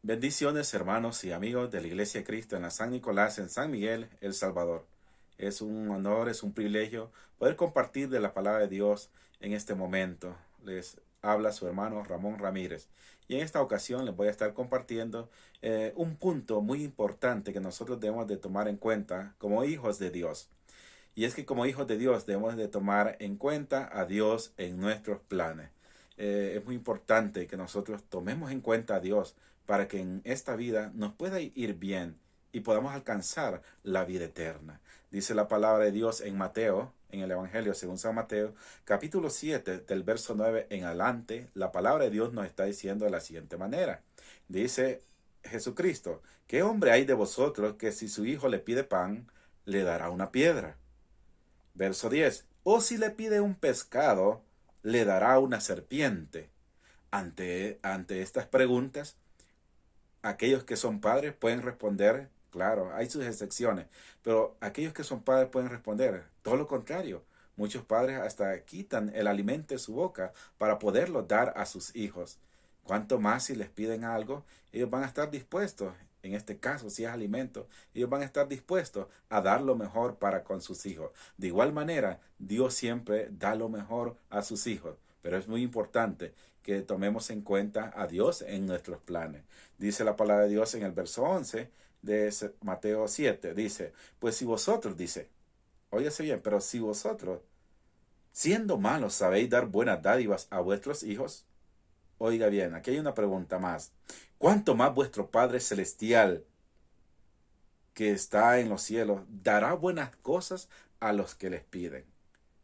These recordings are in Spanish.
Bendiciones, hermanos y amigos de la Iglesia de Cristo en la San Nicolás, en San Miguel, El Salvador. Es un honor, es un privilegio poder compartir de la palabra de Dios en este momento. Les habla su hermano Ramón Ramírez. Y en esta ocasión les voy a estar compartiendo un punto muy importante que nosotros debemos de tomar en cuenta como hijos de Dios. Y es que como hijos de Dios debemos de tomar en cuenta a Dios en nuestros planes. Es muy importante que nosotros tomemos en cuenta a Dios para que en esta vida nos pueda ir bien y podamos alcanzar la vida eterna. Dice la palabra de Dios en Mateo, en el Evangelio según San Mateo, capítulo 7, del verso 9 en adelante, la palabra de Dios nos está diciendo de la siguiente manera. Dice Jesucristo: ¿qué hombre hay de vosotros que si su hijo le pide pan, le dará una piedra? Verso 10. O si le pide un pescado, le dará una serpiente. Ante estas preguntas, aquellos que son padres pueden responder, claro, hay sus excepciones, pero aquellos que son padres pueden responder todo lo contrario. Muchos padres hasta quitan el alimento de su boca para poderlo dar a sus hijos. Cuanto más si les piden algo, ellos van a estar dispuestos, en este caso si es alimento, ellos van a estar dispuestos a dar lo mejor para con sus hijos. De igual manera, Dios siempre da lo mejor a sus hijos, pero es muy importante que tomemos en cuenta a Dios en nuestros planes. Dice la palabra de Dios en el verso 11 de Mateo 7, dice, pues si vosotros, dice, óyase bien, pero si vosotros, siendo malos, sabéis dar buenas dádivas a vuestros hijos, oiga bien, aquí hay una pregunta más. ¿Cuánto más vuestro Padre Celestial que está en los cielos dará buenas cosas a los que les piden?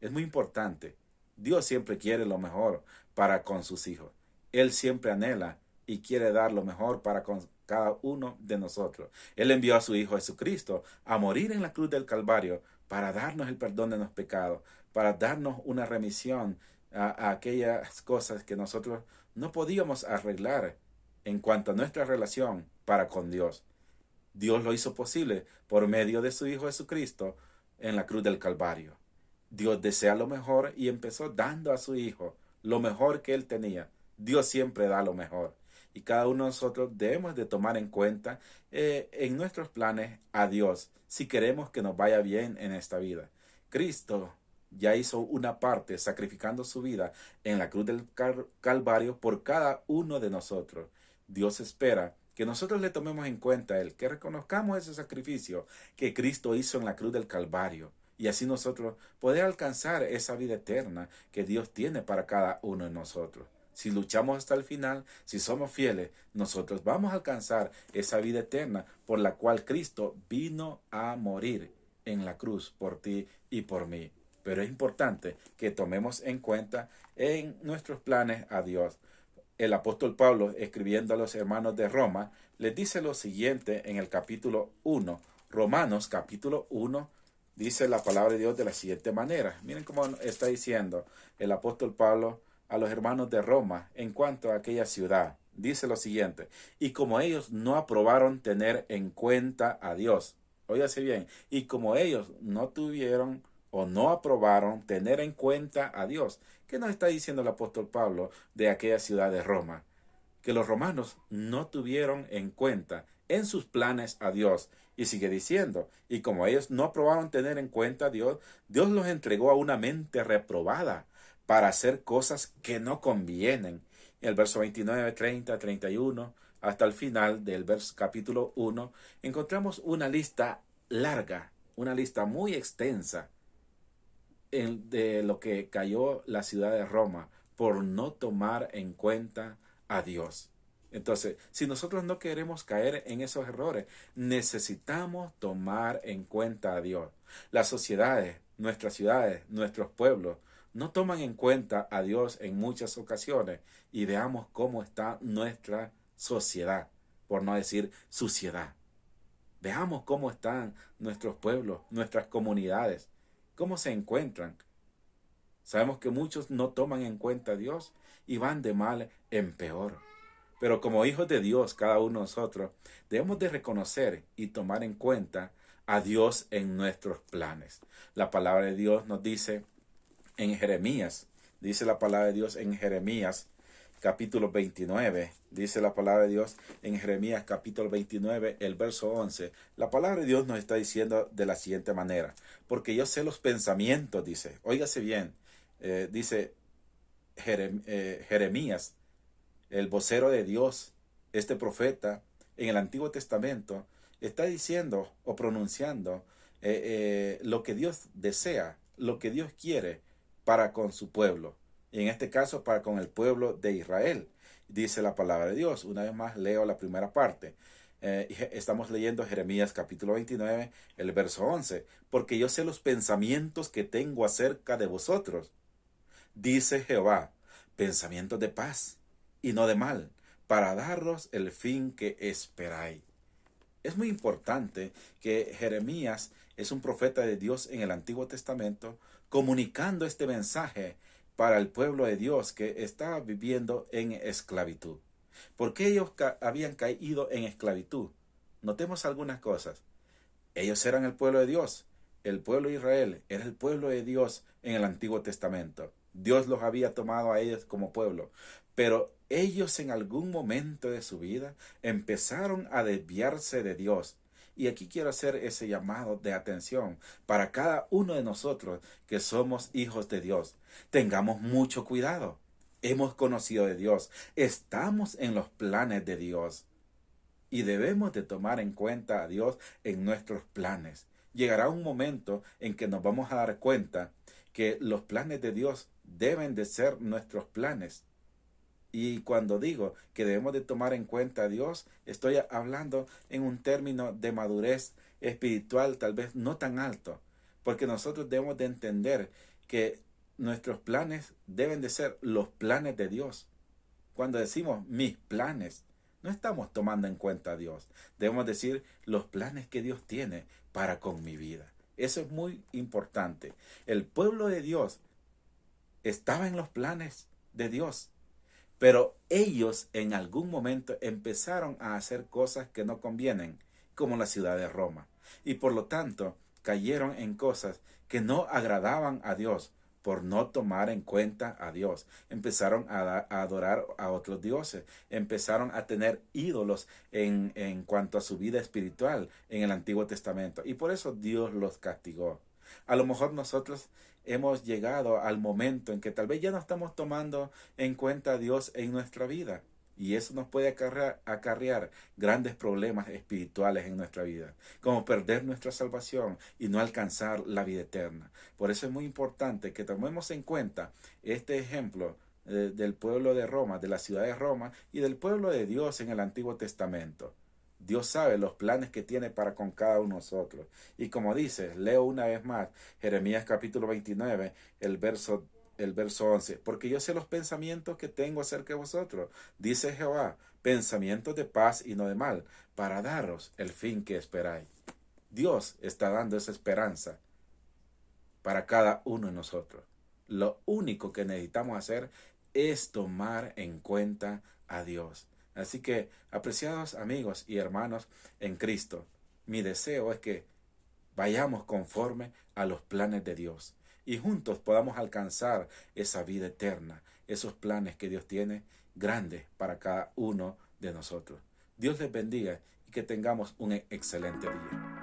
Es muy importante. Dios siempre quiere lo mejor para con sus hijos. Él siempre anhela y quiere dar lo mejor para con cada uno de nosotros. Él envió a su Hijo Jesucristo a morir en la cruz del Calvario para darnos el perdón de los pecados, para darnos una remisión a aquellas cosas que nosotros no podíamos arreglar en cuanto a nuestra relación para con Dios. Dios lo hizo posible por medio de su Hijo Jesucristo en la cruz del Calvario. Dios desea lo mejor y empezó dando a su Hijo lo mejor que Él tenía. Dios siempre da lo mejor. Y cada uno de nosotros debemos de tomar en cuenta en nuestros planes a Dios si queremos que nos vaya bien en esta vida. Cristo ya hizo una parte sacrificando su vida en la cruz del Calvario por cada uno de nosotros. Dios espera que nosotros le tomemos en cuenta a Él, que reconozcamos ese sacrificio que Cristo hizo en la cruz del Calvario. Y así nosotros poder alcanzar esa vida eterna que Dios tiene para cada uno de nosotros. Si luchamos hasta el final, si somos fieles, nosotros vamos a alcanzar esa vida eterna por la cual Cristo vino a morir en la cruz por ti y por mí. Pero es importante que tomemos en cuenta en nuestros planes a Dios. El apóstol Pablo, escribiendo a los hermanos de Roma, les dice lo siguiente en el capítulo 1. Romanos capítulo 1, dice la palabra de Dios de la siguiente manera. Miren cómo está diciendo el apóstol Pablo a los hermanos de Roma en cuanto a aquella ciudad. Dice lo siguiente: y como ellos no aprobaron tener en cuenta a Dios, óyase bien, y como ellos no tuvieron o no aprobaron tener en cuenta a Dios. ¿Qué nos está diciendo el apóstol Pablo de aquella ciudad de Roma? Que los romanos no tuvieron en cuenta en sus planes a Dios. Y sigue diciendo, y como ellos no aprobaron tener en cuenta a Dios, Dios los entregó a una mente reprobada para hacer cosas que no convienen. En el verso 29, 30, 31, hasta el final del capítulo 1, encontramos una lista larga, una lista muy extensa de lo que cayó la ciudad de Roma por no tomar en cuenta a Dios. Entonces, si nosotros no queremos caer en esos errores, necesitamos tomar en cuenta a Dios. Las sociedades, nuestras ciudades, nuestros pueblos, no toman en cuenta a Dios en muchas ocasiones, y veamos cómo está nuestra sociedad, por no decir suciedad. Veamos cómo están nuestros pueblos, nuestras comunidades, cómo se encuentran. Sabemos que muchos no toman en cuenta a Dios y van de mal en peor. Pero como hijos de Dios, cada uno de nosotros debemos de reconocer y tomar en cuenta a Dios en nuestros planes. La palabra de Dios nos dice en Jeremías, dice la palabra de Dios en Jeremías, capítulo 29. Dice la palabra de Dios en Jeremías capítulo 29, el verso 11. La palabra de Dios nos está diciendo de la siguiente manera. Porque yo sé los pensamientos, dice. Óigase bien. Dice Jeremías, el vocero de Dios, este profeta en el Antiguo Testamento, está diciendo o pronunciando lo que Dios desea, lo que Dios quiere para con su pueblo. Y en este caso para con el pueblo de Israel. Dice la palabra de Dios. Una vez más leo la primera parte. Estamos leyendo Jeremías capítulo 29, el verso 11. Porque yo sé los pensamientos que tengo acerca de vosotros, dice Jehová, pensamientos de paz y no de mal, para daros el fin que esperáis. Es muy importante que Jeremías es un profeta de Dios en el Antiguo Testamento, comunicando este mensaje para el pueblo de Dios que estaba viviendo en esclavitud. ¿Por qué ellos habían caído en esclavitud? Notemos algunas cosas. Ellos eran el pueblo de Dios. El pueblo de Israel era el pueblo de Dios en el Antiguo Testamento. Dios los había tomado a ellos como pueblo. Pero ellos en algún momento de su vida empezaron a desviarse de Dios. Y aquí quiero hacer ese llamado de atención para cada uno de nosotros que somos hijos de Dios. Tengamos mucho cuidado. Hemos conocido de Dios. Estamos en los planes de Dios. Y debemos de tomar en cuenta a Dios en nuestros planes. Llegará un momento en que nos vamos a dar cuenta que los planes de Dios deben de ser nuestros planes. Y cuando digo que debemos de tomar en cuenta a Dios, estoy hablando en un término de madurez espiritual tal vez no tan alto, porque nosotros debemos de entender que nuestros planes deben de ser los planes de Dios. Cuando decimos mis planes, no estamos tomando en cuenta a Dios. Debemos decir los planes que Dios tiene para con mi vida. Eso es muy importante. El pueblo de Dios estaba en los planes de Dios, pero ellos en algún momento empezaron a hacer cosas que no convienen, como la ciudad de Roma. Y por lo tanto, cayeron en cosas que no agradaban a Dios por no tomar en cuenta a Dios. Empezaron a adorar a otros dioses. Empezaron a tener ídolos en cuanto a su vida espiritual en el Antiguo Testamento. Y por eso Dios los castigó. A lo mejor nosotros hemos llegado al momento en que tal vez ya no estamos tomando en cuenta a Dios en nuestra vida. Y eso nos puede acarrear grandes problemas espirituales en nuestra vida, como perder nuestra salvación y no alcanzar la vida eterna. Por eso es muy importante que tomemos en cuenta este ejemplo del pueblo de Roma, de la ciudad de Roma y del pueblo de Dios en el Antiguo Testamento. Dios sabe los planes que tiene para con cada uno de nosotros. Y como dice, leo una vez más, Jeremías capítulo 29, el verso 11. Porque yo sé los pensamientos que tengo acerca de vosotros, dice Jehová, pensamientos de paz y no de mal, para daros el fin que esperáis. Dios está dando esa esperanza para cada uno de nosotros. Lo único que necesitamos hacer es tomar en cuenta a Dios. Así que, apreciados amigos y hermanos en Cristo, mi deseo es que vayamos conforme a los planes de Dios y juntos podamos alcanzar esa vida eterna, esos planes que Dios tiene grandes para cada uno de nosotros. Dios les bendiga y que tengamos un excelente día.